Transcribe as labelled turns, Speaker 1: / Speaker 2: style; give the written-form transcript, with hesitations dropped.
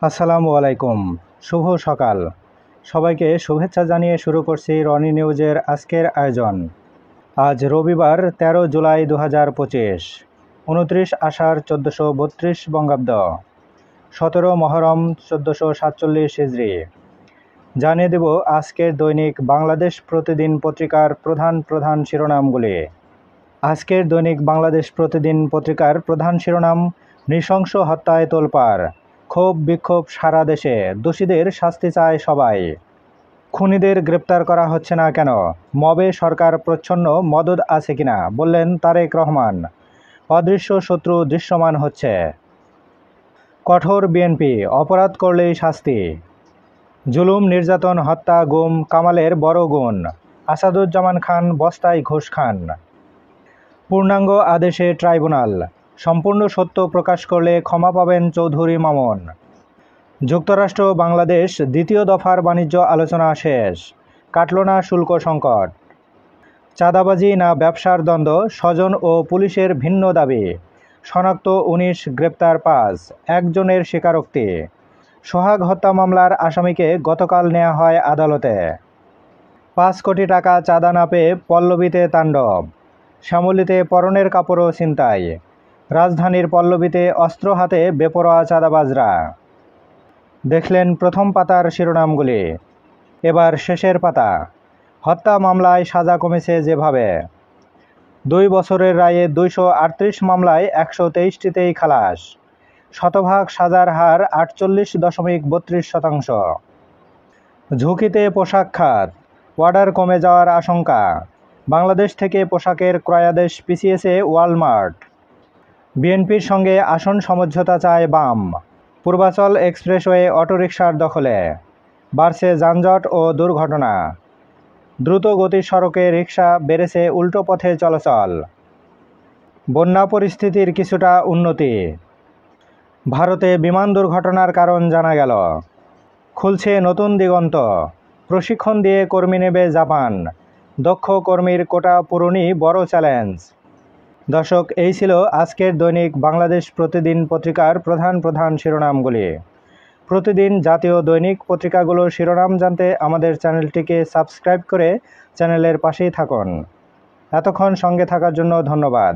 Speaker 1: আসসালামু আলাইকুম, শুভ সকাল। সবাইকে শুভেচ্ছা জানিয়ে শুরু করছি রনি নিউজের আজকের আয়োজন। আজ রবিবার 13 জুলাই 2025, 29 আষাঢ় 1432 বঙ্গাব্দ, 17 মহরম 1447 হিজরি। জানিয়ে দেব আজকের দৈনিক বাংলাদেশ প্রতিদিন পত্রিকার প্রধান প্রধান শিরোনামগুলি। আজকের দৈনিক বাংলাদেশ প্রতিদিন পত্রিকার প্রধান শিরোনাম: নৃশংস হত্যায় তোলপাড়, ক্ষোভ বিক্ষোভ সারা দেশে, দোষীদের শাস্তি চায় সবাই। খুনিদের গ্রেপ্তার করা হচ্ছে না কেন? মবে সরকার প্রচ্ছন্ন মদদ আছে কিনা, বললেন তারেক রহমান। অদৃশ্য শত্রু দৃশ্যমান হচ্ছে। কঠোর বিএনপি, অপরাধ করলেই শাস্তি। জুলুম নির্যাতন হত্যা গুম কামালের বড় গুণ, আসাদুজ্জামান খান বস্তায় ঘুষ খান। পূর্ণাঙ্গ আদেশে ট্রাইব্যুনাল, সম্পূর্ণ সত্য প্রকাশ করলে ক্ষমা পাবেন চৌধুরী মামুন। যুক্তরাষ্ট্র বাংলাদেশ দ্বিতীয় দফার বাণিজ্য আলোচনা শেষ, কাটল না শুল্ক সংকট। চাঁদাবাজি না ব্যবসার দ্বন্দ্ব, স্বজন ও পুলিশের ভিন্ন দাবি। শনাক্ত 19, গ্রেপ্তার 5, একজনের স্বীকারোক্তি। সোহাগ হত্যা মামলার আসামিকে গতকাল নেওয়া হয় আদালতে। 5 কোটি টাকা চাঁদা না পেয়ে পল্লবীতে তাণ্ডব, শ্যামলীতে পরনের কাপড়ও ছিনতাই। রাজধানীর পল্লবীতে অস্ত্র হাতে বেপরোয়া চাঁদাবাজরা। দেখলেন প্রথম পাতার শিরোনামগুলি। এবার শেষের পাতা। হত্যা মামলায় সাজা কমেছে যেভাবে। 2 বছরের রায়ে 238 মামলায় 123টিতেই খালাস। শতভাগ সাজার হার 48.32%। ঝুঁকিতে পোশাক খাত, অর্ডার কমে যাওয়ার আশঙ্কা। বাংলাদেশ থেকে পোশাকের ক্রয়াদেশ পিছিয়েছে ওয়ালমার্ট। বিএনপির সঙ্গে আসন সমঝোতা চায় বাম। পূর্বাচল এক্সপ্রেসওয়ে অটোরিকশার দখলে, বাড়ছে যানজট ও দুর্ঘটনা। দ্রুত গতির সড়কে রিকশা, বেড়েছে উল্টো পথে চলাচল। বন্যা পরিস্থিতির কিছুটা উন্নতি। ভারতে বিমান দুর্ঘটনার কারণ জানা গেল। খুলছে নতুন দিগন্ত, প্রশিক্ষণ দিয়ে কর্মী নেবে জাপান। দক্ষ কর্মীর কোটা পূরণই বড় চ্যালেঞ্জ। দর্শক, এই ছিল আজকের দৈনিক বাংলাদেশ প্রতিদিন পত্রিকার প্রধান প্রধান শিরোনামগুলি। প্রতিদিন জাতীয় দৈনিক পত্রিকাগুলোর শিরোনাম জানতে আমাদের চ্যানেলটিকে সাবস্ক্রাইব করে চ্যানেলের পাশেই থাকুন। এতক্ষণ সঙ্গে থাকার জন্য ধন্যবাদ।